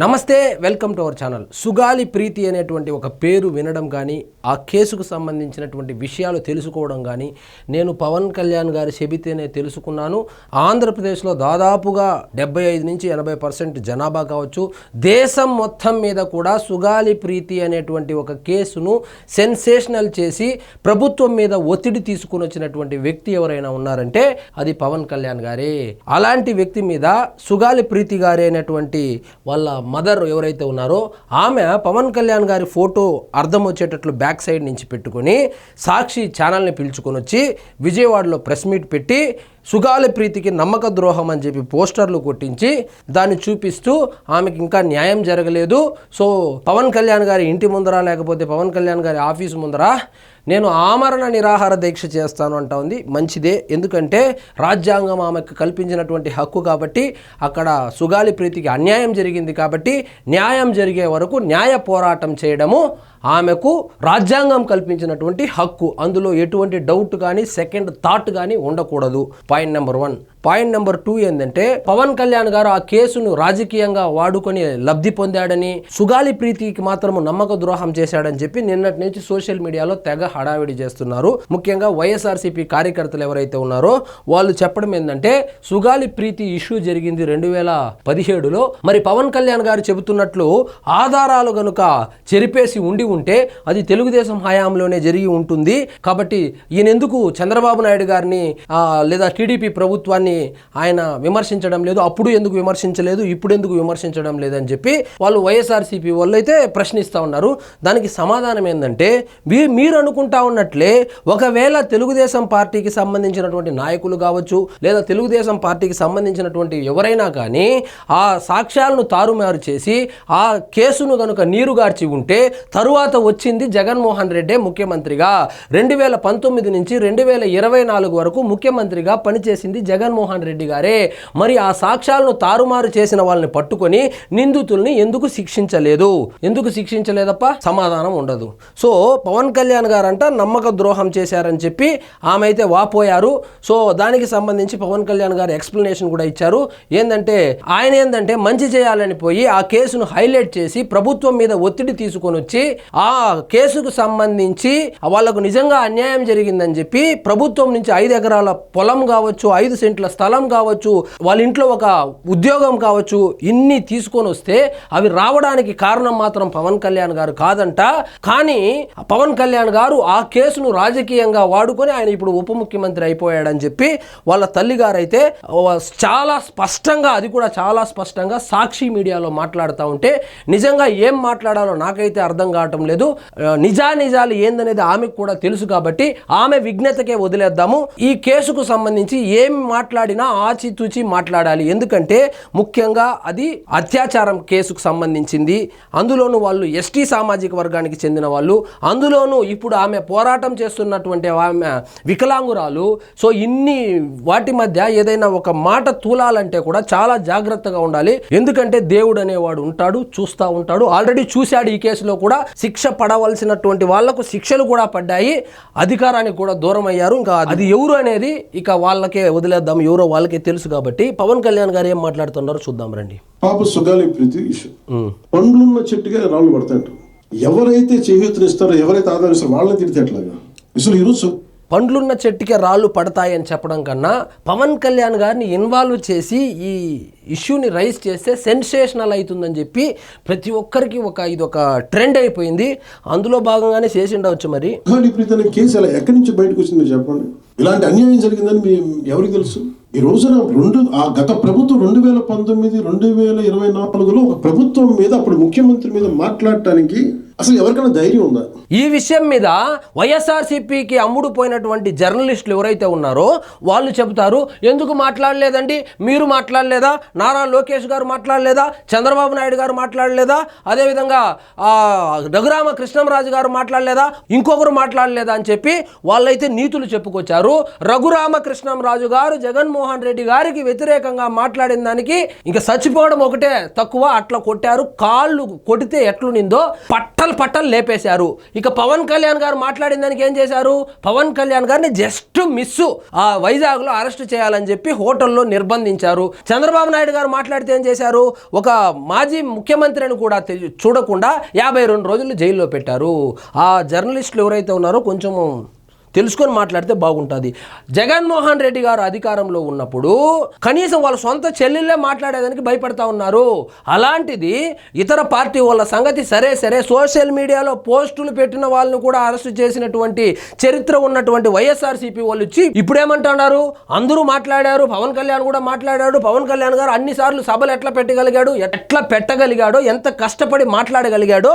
నమస్తే, welcome to our channel. Sugali Preethi అనేటువంటి ఒక పేరు వినడం కానీ, ఆ కేసుకు సంబంధించినటువంటి విషయాలు తెలుసుకోవడం కానీ నేను పవన్ కళ్యాణ్ గారు చెబితేనే తెలుసుకున్నాను. ఆంధ్రప్రదేశ్లో దాదాపుగా 75 నుంచి 80% జనాభా కావచ్చు, దేశం మొత్తం మీద కూడా సుగాలి ప్రీతి అనేటువంటి ఒక కేసును సెన్సేషనల్ చేసి ప్రభుత్వం మీద ఒత్తిడి తీసుకుని వచ్చినటువంటి వ్యక్తి ఎవరైనా ఉన్నారంటే అది పవన్ కళ్యాణ్ గారే. అలాంటి వ్యక్తి మీద సుగాలి ప్రీతి గారే అనేటువంటి వాళ్ళ మదర్ ఎవరైతే ఉన్నారో ఆమె పవన్ కళ్యాణ్ గారి ఫోటో అర్థం వచ్చేటట్లు బ్యాక్ సైడ్ నుంచి పెట్టుకొని సాక్షి ఛానల్ని పిలుచుకొని వచ్చి విజయవాడలో ప్రెస్ మీట్ పెట్టి సుగాలి ప్రీతికి నమ్మక ద్రోహం అని చెప్పి పోస్టర్లు కొట్టించి దాన్ని చూపిస్తూ ఆమెకి ఇంకా న్యాయం జరగలేదు, సో పవన్ కళ్యాణ్ గారి ఇంటి ముందర లేకపోతే పవన్ కళ్యాణ్ గారి ఆఫీసు ముందర నేను ఆమరణ నిరాహార దీక్ష చేస్తాను అంటా ఉంది. మంచిదే, ఎందుకంటే రాజ్యాంగం ఆమెకు కల్పించినటువంటి హక్కు కాబట్టి, అక్కడ సుగాలి ప్రీతికి అన్యాయం జరిగింది కాబట్టి న్యాయం జరిగే వరకు న్యాయ పోరాటం చేయడము ఆమెకు రాజ్యాంగం కల్పించినటువంటి హక్కు. అందులో ఎటువంటి డౌట్ కానీ సెకండ్ థాట్ కానీ ఉండకూడదు. Point number 1. పాయింట్ నెంబర్ 2 ఏంటంటే పవన్ కళ్యాణ్ గారు ఆ కేసును రాజకీయంగా వాడుకొని లబ్ధి పొందాడని, సుగాలి ప్రీతికి మాత్రము నమ్మక ద్రోహం చేశాడని చెప్పి నిన్నటి నుంచి సోషల్ మీడియాలో తెగ హడావిడి చేస్తున్నారు. ముఖ్యంగా వైఎస్ఆర్సీపీ కార్యకర్తలు ఎవరైతే ఉన్నారో వాళ్ళు చెప్పడం ఏంటంటే సుగాలి ప్రీతి ఇష్యూ జరిగింది 2017లో. మరి పవన్ కళ్యాణ్ గారు చెబుతున్నట్లు ఆధారాలు గనుక చెరిపేసి ఉంటే అది తెలుగుదేశం హయాంలోనే జరిగి ఉంటుంది. కాబట్టి ఈయన ఎందుకు చంద్రబాబు నాయుడు గారిని లేదా టీడీపీ ప్రభుత్వాన్ని ఆయన విమర్శించడం లేదు, అప్పుడు ఎందుకు విమర్శించలేదు, ఇప్పుడు ఎందుకు విమర్శించడం లేదని చెప్పి వాళ్ళు వైఎస్ఆర్సీపీ వాళ్ళు అయితే ప్రశ్నిస్తూ ఉన్నారు. దానికి సమాధానం ఏంటంటే మీరు అనుకుంటా ఉన్నట్లే ఒకవేళ తెలుగుదేశం పార్టీకి సంబంధించినటువంటి నాయకులు కావచ్చు లేదా తెలుగుదేశం పార్టీకి సంబంధించినటువంటి ఎవరైనా కానీ ఆ సాక్ష్యాలను తారుమారు చేసి ఆ కేసును కనుక నీరుగార్చి ఉంటే తరువాత వచ్చింది జగన్మోహన్ రెడ్డి ముఖ్యమంత్రిగా. 2019 నుంచి 2024 వరకు ముఖ్యమంత్రిగా పనిచేసింది జగన్మోహన్ రెడ్డి గారే. మరి ఆ సాక్ష్యాలను తారుమారు చేసిన వాళ్ళని పట్టుకొని నిందితుల్ని ఎందుకు శిక్షించలేదు? ఎందుకు శిక్షించలేదప్ప? సమాధానం ఉండదు. సో పవన్ కళ్యాణ్ గారంట నమ్మక ద్రోహం చేశారని చెప్పి ఆమె అయితే వాపోయారు. సో దానికి సంబంధించి పవన్ కళ్యాణ్ గారు ఎక్స్ప్లెనేషన్ కూడా ఇచ్చారు. ఆయన మంచి చేయాలని పోయి ఆ కేసును హైలైట్ చేసి ప్రభుత్వం మీద ఒత్తిడి తీసుకొని వచ్చి ఆ కేసుకు సంబంధించి వాళ్లకు నిజంగా అన్యాయం జరిగిందని చెప్పి ప్రభుత్వం నుంచి 5 ఎకరాల పొలం కావచ్చు, 5 సెంట్ల స్థలం కావచ్చు, వాళ్ళ ఇంట్లో ఒక ఉద్యోగం కావచ్చు, ఇన్ని తీసుకొని వస్తే అవి రావడానికి కారణం మాత్రం పవన్ కళ్యాణ్ గారు కాదంట. కానీ పవన్ కళ్యాణ్ గారు ఆ కేసును రాజకీయంగా వాడుకొని ఆయన ఇప్పుడు ఉప ముఖ్యమంత్రి అయిపోయాడని చెప్పి వాళ్ళ తల్లి గారు అయితే చాలా స్పష్టంగా, అది కూడా చాలా స్పష్టంగా సాక్షి మీడియాలో మాట్లాడుతూ ఉంటే నిజంగా ఏం మాట్లాడాలో నాకైతే అర్థం కావటం లేదు. నిజాలు ఏందనేది ఆమెకు కూడా తెలుసు కాబట్టి ఆమె విజ్ఞతకే వదిలేద్దాము. ఈ కేసుకు సంబంధించి ఏం మాట్లాడినా ఆచితూచి మాట్లాడాలి. ఎందుకంటే ముఖ్యంగా అది అత్యాచారం కేసుకు సంబంధించింది. అందులోనూ వాళ్ళు ఎస్టీ సామాజిక వర్గానికి చెందిన వాళ్ళు, అందులోనూ ఇప్పుడు ఆమె పోరాటం చేస్తున్నటువంటి ఆమె వికలాంగురాలు. సో ఇన్ని వాటి మధ్య ఏదైనా ఒక మాట తూలాలంటే కూడా చాలా జాగ్రత్తగా ఉండాలి. ఎందుకంటే దేవుడు అనేవాడు ఉంటాడు, చూస్తూ ఉంటాడు. ఆల్రెడీ చూశాడు. ఈ కేసులో కూడా శిక్ష పడవలసినటువంటి వాళ్లకు శిక్షలు కూడా పడ్డాయి, అధికారానికి కూడా దూరం అయ్యారు. ఇంకా అది ఎవరు అనేది ఇక వాళ్ళకే వదిలేద్దాం, ఎవరో వాళ్ళకే తెలుసు. కాబట్టి పవన్ కళ్యాణ్ గారు ఏం మాట్లాడుతున్నారో చూద్దాం రండి. పాప సుగాలి ప్రీతి ఇష్యూ, పండ్లున్న చెట్టుగా రాళ్ళు పడతాయంటారు. ఎవరైతే చేయూతనిస్తారో, ఎవరైతే ఆదరిస్తారో వాళ్ళని తిడితే ఎట్లాగా? అసలు ఈరోజు పండ్లున్న చెట్టుకే రాళ్ళు పడతాయని చెప్పడం కన్నా పవన్ కళ్యాణ్ గారిని ఇన్వాల్వ్ చేసి ఈ ఇష్యూని రైజ్ చేస్తే సెన్సేషనల్ అవుతుందని చెప్పి ప్రతి ఒక్కరికి ఇది ఒక ట్రెండ్ అయిపోయింది. అందులో భాగంగానే చేసి ఉండవచ్చు. మరి కేసు అలా ఎక్కడి నుంచి బయటకు వచ్చిందో చెప్పండి. ఇలాంటి అన్యాయం జరిగిందని ఎవరికి తెలుసు? ఈ రోజున గత ప్రభుత్వం 2019, 2024లో ఒక ప్రభుత్వం మీద, అప్పుడు ముఖ్యమంత్రి మీద మాట్లాడటానికి అసలు ఎవరికైనా ధైర్యం ఉందా? ఈ విషయం మీద వైఎస్ఆర్సీపీకి అమ్ముడు పోయినటువంటి జర్నలిస్టులు ఎవరైతే ఉన్నారో వాళ్ళు చెబుతారు, ఎందుకు మాట్లాడలేదండి, మీరు మాట్లాడలేదా, నారా లోకేష్ గారు మాట్లాడలేదా, చంద్రబాబు నాయుడు గారు మాట్లాడలేదా, అదేవిధంగా రఘురామ కృష్ణంరాజు గారు మాట్లాడలేదా, ఇంకొకరు మాట్లాడలేదా అని చెప్పి వాళ్ళైతే నీతులు చెప్పుకొచ్చారు. రఘురామ కృష్ణంరాజు గారు జగన్మోహన్ రెడ్డి గారికి వ్యతిరేకంగా మాట్లాడిన దానికి ఇంకా చచ్చిపోవడం ఒకటే తక్కువ. అట్లా కొట్టారు. కాళ్ళు కొడితే ఎట్లునిందో పట్ట పట్టలు లేపేశారు. ఇక పవన్ కళ్యాణ్ గారు మాట్లాడిన దానికి ఏం చేశారు, పవన్ కళ్యాణ్ గారిని జస్ట్ మిస్సు ఆ వైజాగ్లో అరెస్ట్ చేయాలని చెప్పి హోటల్లో నిర్బంధించారు. చంద్రబాబు నాయుడు గారు మాట్లాడితే ఏం చేశారు, ఒక మాజీ ముఖ్యమంత్రిని కూడా చూడకుండా 52 రోజులు జైల్లో పెట్టారు. ఆ జర్నలిస్టులు ఎవరైతే ఉన్నారో కొంచెం తెలుసుకొని మాట్లాడితే బాగుంటుంది. జగన్మోహన్ రెడ్డి గారు అధికారంలో ఉన్నప్పుడు కనీసం వాళ్ళ సొంత చెల్లెళ్ళే మాట్లాడేదానికి భయపడతా ఉన్నారు. అలాంటిది ఇతర పార్టీ వాళ్ళ సంగతి సరే సోషల్ మీడియాలో పోస్టులు పెట్టిన వాళ్ళని కూడా అరెస్ట్ చేసినటువంటి చరిత్ర ఉన్నటువంటి వైఎస్ఆర్సీపీ వాళ్ళు వచ్చి ఇప్పుడేమంటున్నారు, అందరూ మాట్లాడారు, పవన్ కళ్యాణ్ కూడా మాట్లాడాడు, పవన్ కళ్యాణ్ గారు అన్నిసార్లు సభలు ఎట్లా పెట్టగలిగాడో ఎంత కష్టపడి మాట్లాడగలిగాడో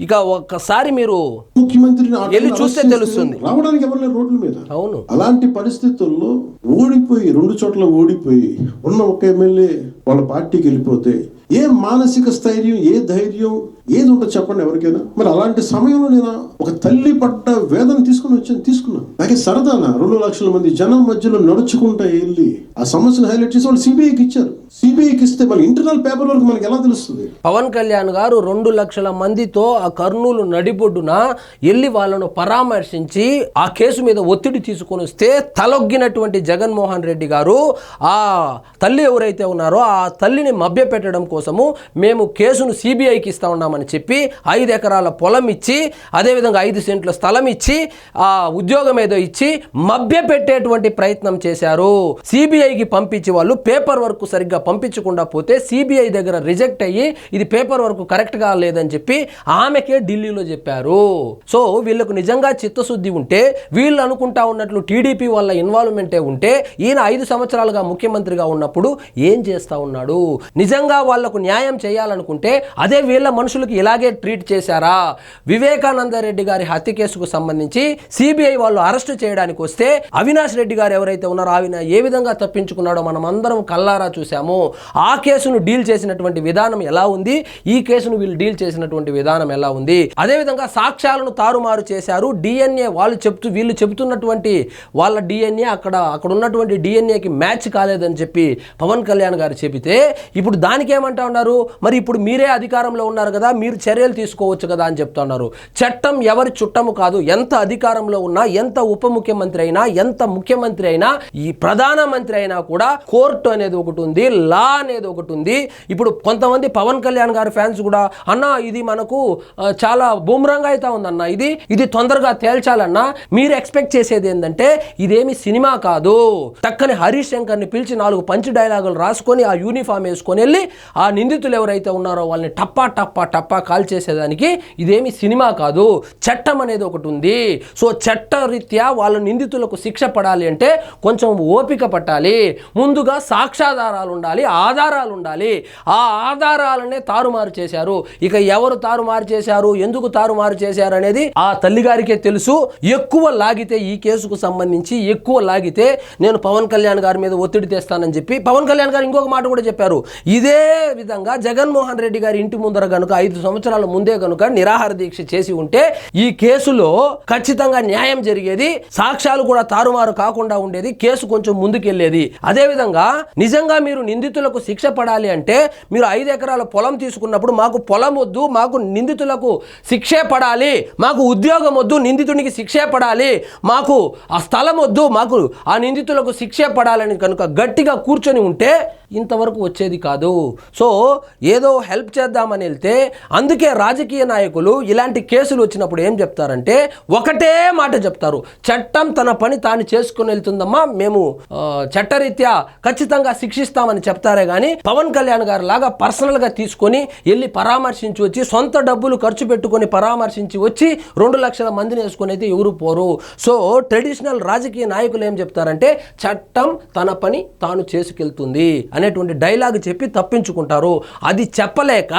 ఇక ఒక్కసారి మీరు ముఖ్యమంత్రిని వెళ్ళి చూస్తే తెలుస్తుంది. రావడానికి రోడ్ల మీద. అవును, అలాంటి పరిస్థితుల్లో ఓడిపోయి 2 చోట్ల ఓడిపోయి ఉన్న ఒక ఎమ్మెల్యే వాళ్ళ పార్టీకి వెళ్ళిపోతే ఏ మానసిక స్థైర్యం, ఏ ధైర్యం, ఏది ఉంటుంది చెప్పండి ఎవరికైనా. మరి అలాంటి సమయంలో నేను ఒక తల్లి పడ్డ వేదన తీసుకున్నాను. నాకే సరదానా 2 లక్షల మంది జనం మధ్యలో నడుచుకుంటా వెళ్ళి ఆ సమస్యను హైలైట్ చేసి వాళ్ళు సిబిఐకి ఇచ్చారు. సిబిఐకి ఇస్తే మళ్ళీ ఇంటర్నల్ పేపర్ వరకు మనకి ఎలా తెలుస్తుంది? పవన్ కళ్యాణ్ గారు 2 లక్షల మందితో ఆ కర్నూలు నడిబొడ్డున వెళ్ళి వాళ్ళను పరామర్శించి ఆ కేసు మీద ఒత్తిడి తీసుకొని వస్తే తలొగ్గినటువంటి జగన్మోహన్ రెడ్డి గారు ఆ తల్లి ఎవరైతే ఉన్నారో ఆ తల్లిని మభ్యపెట్టడం కోసము మేము కేసును సిబిఐకి ఇస్తా ఉన్నామని చెప్పి 5 ఎకరాల పొలం ఇచ్చి, అదేవిధంగా 5 సెంట్ల స్థలం ఇచ్చి, ఆ ఉద్యోగం ఏదో ఇచ్చి మభ్యపెట్టేటువంటి ప్రయత్నం చేశారు. సిబిఐకి పంపించి వాళ్ళు పేపర్ వర్క్ సరిగ్గా పంపించకుండా పోతే సిబిఐ దగ్గర రిజెక్ట్ అయ్యి ఇది పేపర్ వర్క్ కరెక్ట్గా లేదని చెప్పి ఆమెకే ఢిల్లీలో చెప్పారు. సో వీళ్ళకు నిజంగా చిత్తశుద్ధి ఉంటే, వీళ్ళు అనుకుంటా ఉన్నట్లు టీడీపీ వాళ్ళ ఇన్వాల్వ్మెంటే ఉంటే ఈయన 5 సంవత్సరాలుగా ముఖ్యమంత్రిగా ఉన్నప్పుడు ఏం చేస్తా ఉన్నాడు? నిజంగా వాళ్లకు న్యాయం చేయాలనుకుంటే అదే వీళ్ళ మనుషులకి ఇలాగే ట్రీట్ చేశారా? వివేకానంద రెడ్డి గారి హత్య కేసుకు సంబంధించి సిబిఐ వాళ్ళు అరెస్ట్ చేయడానికి వస్తే అవినాష్ రెడ్డి గారు ఎవరైతే ఉన్నారో ఆయన ఏ విధంగా తప్పించుకున్నాడో మనం అందరం కల్లారా చూసాము. ఆ కేసును డీల్ చేసినటువంటి విధానం ఎలా ఉంది, ఈ కేసును వీళ్ళు డీల్ చేసినటువంటి విధానం ఎలా ఉంది? అదేవిధంగా సాక్ష్యాలను తారుమారు చేశారు. డిఎన్ఏ వీళ్ళు చెబుతున్నటువంటి వాళ్ళ డిఎన్ఏ అక్కడ ఉన్నటువంటి డిఎన్ఏకి మ్యాచ్ కాలేదని చెప్పి పవన్ కళ్యాణ్ గారు చెబితే ఇప్పుడు దానికి ఏమంటా ఉన్నారు, మరి ఇప్పుడు మీరే అధికారంలో ఉన్నారు కదా, మీరు చర్యలు తీసుకోవచ్చు కదా అని చెప్తా ఉన్నారు. చట్టం ఎవరి చుట్టము కాదు. ఎంత అధికారంలో ఉన్నా, ఎంత ఉప ముఖ్యమంత్రి అయినా, ఎంత ముఖ్యమంత్రి అయినా, ఈ ప్రధానమంత్రి అయినా కూడా కోర్టు అనేది ఒకటి ఉంది, లా అనేది ఒకటి ఉంది. ఇప్పుడు కొంతమంది పవన్ కళ్యాణ్ గారి ఫ్యాన్స్ కూడా అన్నా ఇది మనకు చాలా బూమరంగా అయితే ఉందన్న, ఇది తొందరగా తేల్చాలన్నా. మీరు ఎక్స్పెక్ట్ చేసేది ఏంటంటే ఇదేమి సినిమా కాదు. టక్కని హరీష్ శంకర్ని పిలిచి 4 పంచ్ డైలాగులు రాసుకొని ఆ యూనిఫామ్ వేసుకొని వెళ్ళి ఆ నిందితులు ఎవరైతే ఉన్నారో వాళ్ళని టప్పా కాల్ చేసేదానికి ఇదేమి సినిమా కాదు. చట్టం అనేది ఒకటి ఉంది. సో చట్టరీత్యా వాళ్ళ నిందితులకు శిక్ష పడాలి అంటే కొంచెం ఓపిక పట్టాలి. ముందుగా సాక్ష్యాధారాలు ఉండాలి, ఆధారాలు ఉండాలి. ఆ ఆధారాలనే తారుమారు చేశారు. ఇక ఎవరు తారుమారు చేశారు, ఎందుకు తారుమారు చేశారు అనేది ఆ తల్లిగారికే తెలుసు. ఎక్కువ లాగితే ఈ కేసుకు సంబంధించి ఎక్కువ లాగితే నేను పవన్ కళ్యాణ్ గారి మీద ఒత్తిడి తెస్తానని చెప్పి పవన్ కళ్యాణ్ గారు ఇంకొక మాట కూడా చెప్పారు. ఇదే విధంగా జగన్మోహన్ రెడ్డి గారి ఇంటి ముందర గనుక 5 సంవత్సరాల ముందే గనుక నిరాహార దీక్ష చేసి ఉంటే ఈ కేసులో ఖచ్చితంగా న్యాయం జరిగేది, సాక్ష్యాలు కూడా తారుమారు కాకుండా ఉండేది, కేసు కొంచెం ముందుకెళ్లేది. అదేవిధంగా నిజంగా మీరు నిందితులకు శిక్ష పడాలి అంటే మీరు 5 ఎకరాల పొలం తీసుకున్నప్పుడు మాకు పొలం వద్దు, మాకు నిందితులకు శిక్షే పడాలి, మాకు ఉద్యోగం వద్దు, నిందితునికి శిక్షే పడాలి, మాకు ఆ స్థలం వద్దు, మాకు ఆ నిందితులకు శిక్షే పడాలని కనుక గట్టిగా కూర్చొని ఉంటే ఇంతవరకు వచ్చేది కాదు. సో ఏదో హెల్ప్ చేద్దామని వెళ్తే, అందుకే రాజకీయ నాయకులు ఇలాంటి కేసులు వచ్చినప్పుడు ఏం చెప్తారంటే ఒకటే మాట చెప్తారు, చట్టం తన పని తాను చేసుకుని వెళ్తుందమ్మా, మేము చట్టరీత్యా ఖచ్చితంగా శిక్షిస్తామని చెప్తారే కానీ పవన్ కళ్యాణ్ గారు లాగా పర్సనల్గా తీసుకొని వెళ్ళి పరామర్శించి వచ్చి సొంత డబ్బులు ఖర్చు పెట్టుకొని పరామర్శించి వచ్చి 2 లక్షల మందిని వేసుకొని అయితే ఎవరు పోరు. సో ట్రెడిషనల్ రాజకీయ నాయకులు ఏం చెప్తారంటే చట్టం తన పని తాను చేసుకెళ్తుంది అనేటువంటి డైలాగ్ చెప్పి తప్పించుకుంటారు. అది చెప్పలేక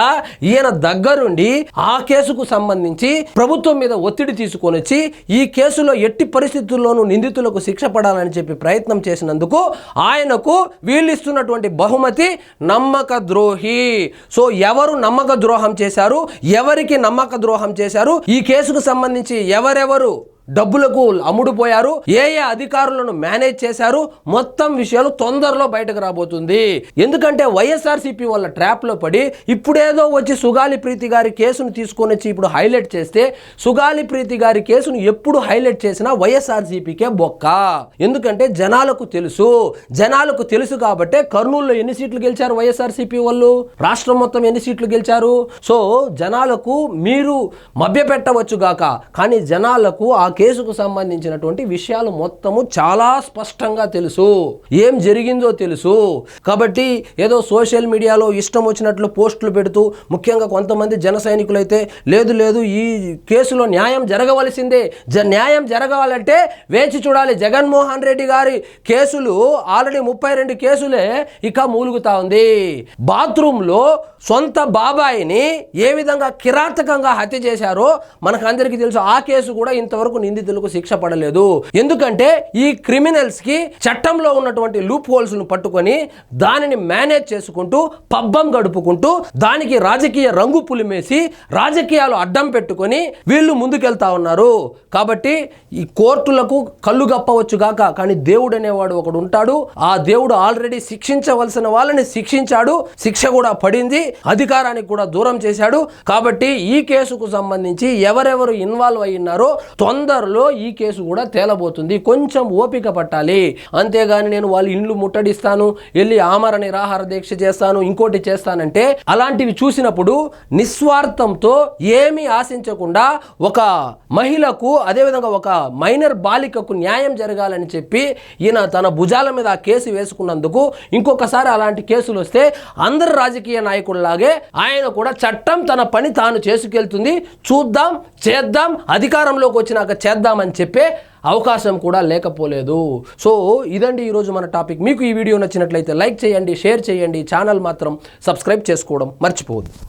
ఈయన దగ్గరుండి ఆ కేసుకు సంబంధించి ప్రభుత్వం మీద ఒత్తిడి తీసుకొని వచ్చి ఈ కేసులో ఎట్టి పరిస్థితుల్లోనూ నిందితులకు శిక్ష పడాలని చెప్పి ప్రయత్నం చేసినందుకు ఆయనకు వీళ్ళు ఇస్తున్నటువంటి బహుమతి నమ్మక ద్రోహి. సో ఎవరు నమ్మక ద్రోహం చేశారు, ఎవరికి నమ్మక ద్రోహం చేశారు, ఈ కేసుకు సంబంధించి ఎవరెవరు డబ్బులకు అమ్ముడుపోయారు, ఏ అధికారులను మేనేజ్ చేశారు, మొత్తం విషయాలు తొందరలో బయటకు రాబోతుంది. ఎందుకంటే వైఎస్ఆర్సీపీ వాళ్ళ ట్రాప్ లో పడి ఇప్పుడేదో వచ్చి సుగాలి ప్రీతి గారి కేసును తీసుకొని వచ్చి ఇప్పుడు హైలైట్ చేస్తే, సుగాలి ప్రీతి గారి కేసును ఎప్పుడు హైలైట్ చేసినా వైఎస్ఆర్సీపీకే బొక్క. ఎందుకంటే జనాలకు తెలుసు కాబట్టే కర్నూలులో ఎన్ని సీట్లు గెలిచారు వైఎస్ఆర్సీపీ వాళ్ళు, రాష్ట్రం మొత్తం ఎన్ని సీట్లు గెలిచారు. సో జనాలకు మీరు మభ్యపెట్టవచ్చు గాక, కానీ జనాలకు ఆ కేసుకు సంబంధించినటువంటి విషయాలు మొత్తము చాలా స్పష్టంగా తెలుసు, ఏం జరిగిందో తెలుసు. కాబట్టి ఏదో సోషల్ మీడియాలో ఇష్టం వచ్చినట్లు పోస్టులు పెడుతూ, ముఖ్యంగా కొంతమంది జన సైనికులైతే లేదు ఈ కేసులో న్యాయం జరగవలసిందే, న్యాయం జరగాలంటే వేచి చూడాలి. జగన్మోహన్ రెడ్డి గారి కేసులు ఆల్రెడీ 32 కేసులే ఇక మూలుగుతా ఉంది. బాత్రూంలో సొంత బాబాయిని ఏ విధంగా కిరాతకంగా హత్య చేశారో మనకు అందరికీ తెలుసు. ఆ కేసు కూడా ఇంతవరకు నిందితులకు శిక్ష పడలేదు. ఎందుకంటే ఈ క్రిమినల్స్ కి చట్టంలో ఉన్నటువంటి లూప్ హోల్స్ ను పట్టుకొని దానిని మేనేజ్ చేసుకుంటూ పబ్బం గడుపుకుంటూ దానికి రాజకీయ రంగు పులిమేసి రాజకీయాలు అడ్డం పెట్టుకొని వీళ్ళు ముందుకెళ్తా ఉన్నారు. కాబట్టి ఈ కోర్టులకు కళ్ళు గప్పవచ్చు గాక, కానీ దేవుడు అనేవాడు ఒకడు ఉంటాడు. ఆ దేవుడు ఆల్రెడీ శిక్షించవలసిన వాళ్ళని శిక్షించాడు, శిక్ష కూడా పడింది, అధికారానికి కూడా దూరం చేశాడు. కాబట్టి ఈ కేసుకు సంబంధించి ఎవరెవరు ఇన్వాల్వ్ అయ్యినారో తొందరలో ఈ కేసు కూడా తేలబోతుంది. కొంచెం ఓపిక పట్టాలి. అంతేగాని నేను వాళ్ళ ఇండ్లు ముట్టడిస్తాను, వెళ్ళి ఆమరణ నిరాహార దీక్ష చేస్తాను, ఇంకోటి చేస్తానంటే అలాంటివి చూసినప్పుడు నిస్వార్థంతో ఏమీ ఆశించకుండా ఒక మహిళకు, అదేవిధంగా ఒక మైనర్ బాలికకు న్యాయం జరగాలని చెప్పి ఈయన తన భుజాల మీద ఆ కేసు వేసుకున్నందుకు ఇంకొకసారి అలాంటి కేసులు వస్తే అందరు రాజకీయ నాయకుల్లాగే ఆయన కూడా చట్టం తన పని తాను చేసుకెళ్తుంది. చూద్దాం, చేద్దాం, అధికారంలోకి వచ్చినాక చేద్దామని చెప్పే అవకాశం కూడా లేకపోలేదు. సో ఇదండి ఈరోజు మన టాపిక్. మీకు ఈ వీడియో నచ్చినట్లయితే లైక్ చేయండి, షేర్ చేయండి, ఛానల్ మాత్రం సబ్స్క్రైబ్ చేసుకోవడం మర్చిపోవద్దు.